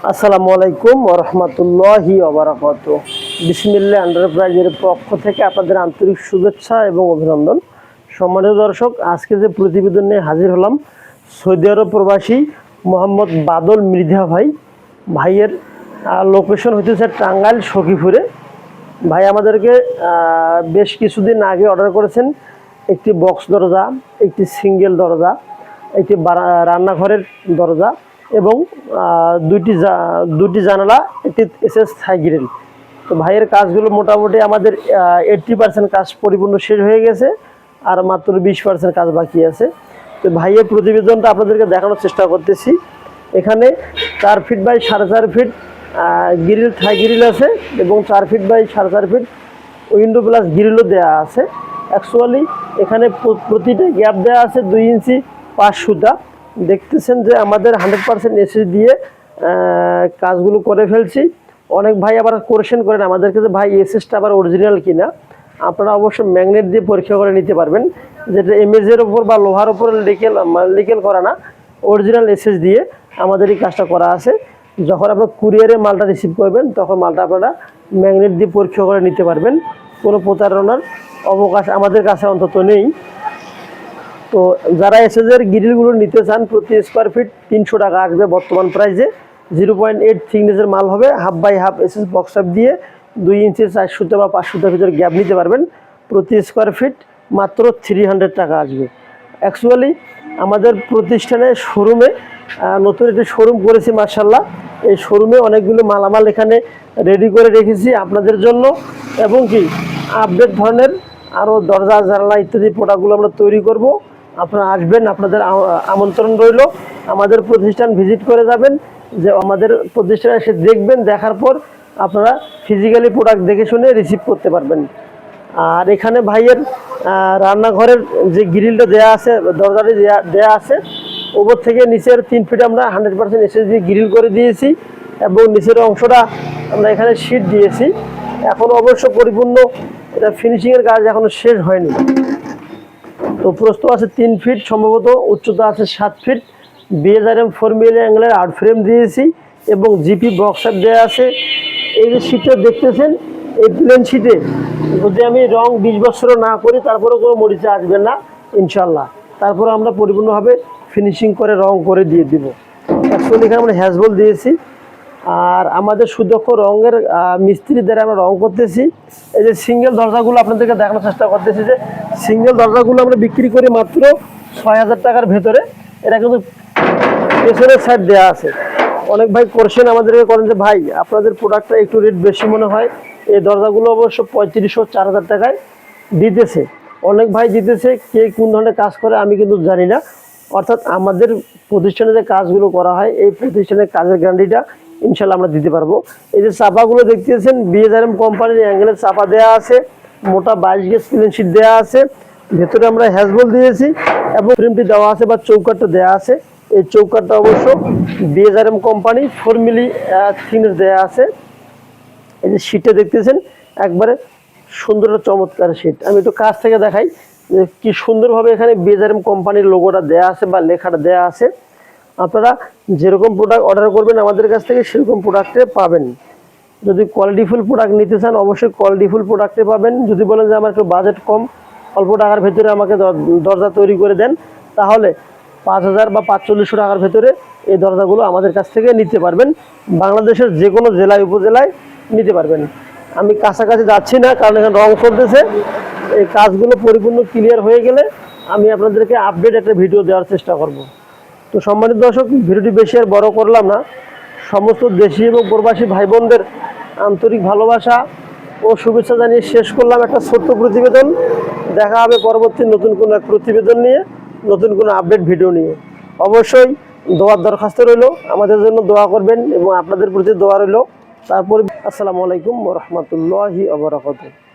আসসালামু আলাইকুম ওয়া রাহমাতুল্লাহি ওয়া বারাকাতুহু। বিসমিল্লাহ এন্টারপ্রাইজের পক্ষ থেকে আপনাদের আন্তরিক শুভেচ্ছা এবং অভিনন্দন। সম্মানিত দর্শক, আজকে যে প্রতিবেদন নিয়ে হাজির হলাম, সৌদি আরব প্রবাসী মোহাম্মদ বাদল মৃধা ভাইয়ের লোকেশন হইতেছে টাঙ্গাইল সখীপুরে। ভাই আমাদেরকে বেশ কিছুদিন আগে অর্ডার করেছেন একটি বক্স দরজা, একটি সিঙ্গেল দরজা, একটি রান্নাঘরের দরজা এবং দুটি জানালা, একটি এসএস থাই গ্রিল। তো ভাইয়ের কাজগুলো মোটামুটি আমাদের 80% কাজ পরিপূর্ণ শেষ হয়ে গেছে, আর মাত্র 20% কাজ বাকি আছে। তো ভাইয়ের প্রতিবেদনটা আপনাদেরকে দেখানোর চেষ্টা করতেছি। এখানে 4 feet by 4.5 feet grill, Thai grill আছে এবং 4 feet by 4.5 feet window plus গ্রিলও দেওয়া আছে। অ্যাকচুয়ালি এখানে প্রতিটা গ্যাপ দেওয়া আছে 2 ইঞ্চি 5 সুতা। দেখতেছেন যে আমাদের 100% এসএস দিয়ে কাজগুলো করে ফেলছি। অনেক ভাই আবার কোয়েশ্চেন করেন আমাদেরকে যে ভাই এসএসটা আবার অরিজিনাল কিনা। আপনারা অবশ্য ম্যাগনেট দিয়ে পরীক্ষা করে নিতে পারবেন, যেটা এমএজের ওপর বা লোহার ওপর লিকেল করা না, অরিজিনাল এসএস দিয়ে আমাদের এই কাজটা করা আছে। যখন আপনার কুরিয়ারে মালটা রিসিভ করবেন তখন মালটা আপনারা ম্যাগনেট দিয়ে পরীক্ষা করে নিতে পারবেন। কোনো প্রতারণার অবকাশ আমাদের কাছে অন্তত নেই। তো যারা এসএসের গ্রিলগুলো নিতে চান, প্রতি স্কোয়ার ফিট 300 টাকা আসবে বর্তমান প্রাইসে। 0.8 থিকনেসের মাল হবে, half by half SS box আপ দিয়ে 2 ইঞ্চি 4 সুতা বা 5 সুতার ভিতরে গ্যাপ নিতে পারবেন। প্রতি স্কোয়ার ফিট মাত্র 300 টাকা আসবে। অ্যাকচুয়ালি আমাদের প্রতিষ্ঠানে শোরুমে নতুন একটি শোরুম করেছি মার্শাল্লাহ। এই শোরুমে অনেকগুলো মালামাল এখানে রেডি করে রেখেছি আপনাদের জন্য, এবং কি আপডেট ধরনের আরও দরজা জানালা ইত্যাদি প্রোডাক্টগুলো আমরা তৈরি করব। আপনারা আসবেন, আপনাদের আমন্ত্রণ রইল। আমাদের প্রতিষ্ঠান ভিজিট করে যাবেন, যে আমাদের প্রতিষ্ঠানে এসে দেখবেন, দেখার পর আপনারা ফিজিক্যালি প্রোডাক্ট দেখে শুনে রিসিভ করতে পারবেন। আর এখানে ভাইয়ের রান্নাঘরের যে গ্রিলটা দেয়া আছে, দরজাটি দেয়া আছে, ওপর থেকে নিচের 3 ফিট আমরা 100% এসএস দিয়ে গ্রিল করে দিয়েছি এবং নিচের অংশটা আমরা এখানে শীট দিয়েছি। এখন অবশ্য পরিপূর্ণ এটা ফিনিশিংয়ের কাজ এখনও শেষ হয়নি। তো প্রস্থ আছে 3 ফিট, সম্ভবত উচ্চতা আছে 7 ফিট। BHRM 4 মিলি অ্যাঙ্গেলের আউট ফ্রেম দিয়েছি এবং জিপি বক্স আপ দেওয়া আছে। এই যে শীটটা দেখতেছেন, এই প্লেন শীটে যদি আমি রং 20 বছরও না করি তারপরেও কোনো মরিচা আসবে না ইনশাল্লাহ। তারপরে আমরা পরিপূর্ণভাবে ফিনিশিং করে রং করে দিয়ে দিব। অ্যাকচুয়ালি এখানে আমরা হ্যাজবল দিয়েছি, আর আমাদের সুদক্ষ রঙের মিস্ত্রি দ্বারা আমরা রং করতেছি। এই যে সিঙ্গেল দরজাগুলো আপনাদেরকে দেখানোর চেষ্টা করতেছি, যে সিঙ্গেল দরজাগুলো আমরা বিক্রি করি মাত্র 6000 টাকার ভেতরে। এটা কিন্তু পেছনের সাইড দেওয়া আছে। অনেক ভাই কোশ্চেন আমাদেরকে করেন যে ভাই আপনাদের প্রোডাক্টটা একটু রেট বেশি মনে হয়। এই দরজাগুলো অবশ্য 3500-4000 টাকায় দিতেছে। অনেক ভাই দিতেছে, কে কোন ধরনের কাজ করে আমি কিন্তু জানি না। অর্থাৎ আমাদের প্রতিষ্ঠানে যে কাজগুলো করা হয়, এই প্রতিষ্ঠানের কাজের গ্যারান্টিটা ইনশাল্লাহ আমরা দিতে পারবো। এই যে চাপাগুলো দেখতেছেন, BHRM কোম্পানির অ্যাঙ্গেলের চাপা দেওয়া আছে, মোটা 22 গেজ প্লেন শীট দেওয়া আছে। ভেতরে আমরা হ্যাজবল দিয়েছি এবং ফ্রেমটি দেওয়া আছে বা চৌকাটটা দেওয়া আছে। এই চৌকাটটা অবশ্য BHRM কোম্পানি 4 মিলি থিকনেস দেওয়া আছে। এই যে শীটটা দেখতেছেন, একবারে সুন্দর চমৎকার শীট। আমি একটু কাছ থেকে দেখাই যে কি সুন্দরভাবে এখানে BHRM কোম্পানির লোগোটা দেওয়া আছে বা লেখাটা দেওয়া আছে। আপনারা যেরকম প্রোডাক্ট অর্ডার করবেন আমাদের কাছ থেকে সেরকম প্রোডাক্টে পাবেন। যদি কোয়ালিটিফুল প্রোডাক্ট নিতে চান অবশ্যই কোয়ালিটিফুল প্রোডাক্টে পাবেন। যদি বলেন যে আমার একটু বাজেট কম, অল্প টাকার ভেতরে আমাকে দরজা তৈরি করে দেন, তাহলে 5000 বা 4500 টাকার ভেতরে এই দরজাগুলো আমাদের কাছ থেকে নিতে পারবেন। বাংলাদেশের যে কোনো জেলায় উপজেলায় নিতে পারবেন। আমি কাছাকাছি যাচ্ছি না, কারণ এখানে রং চলতেছে। এই কাজগুলো পরিপূর্ণ ক্লিয়ার হয়ে গেলে আমি আপনাদেরকে আপডেট একটা ভিডিও দেওয়ার চেষ্টা করব। তো সম্মানিত দর্শক, ভিডিওটি বেশি আর বড় করলাম না। সমস্ত দেশি এবং প্রবাসী ভাই বোনদের আন্তরিক ভালোবাসা ও শুভেচ্ছা জানিয়ে শেষ করলাম একটা ছোট্ট প্রতিবেদন। দেখা হবে পরবর্তী নতুন কোনো এক প্রতিবেদন নিয়ে, নতুন কোনো আপডেট ভিডিও নিয়ে। অবশ্যই দোয়ার দরখাস্ত রইল, আমাদের জন্য দোয়া করবেন এবং আপনাদের প্রতি দোয়া রইল। তারপরে আসসালামু আলাইকুম ওয়া রাহমাতুল্লাহি ওয়া বারাকাতুহু।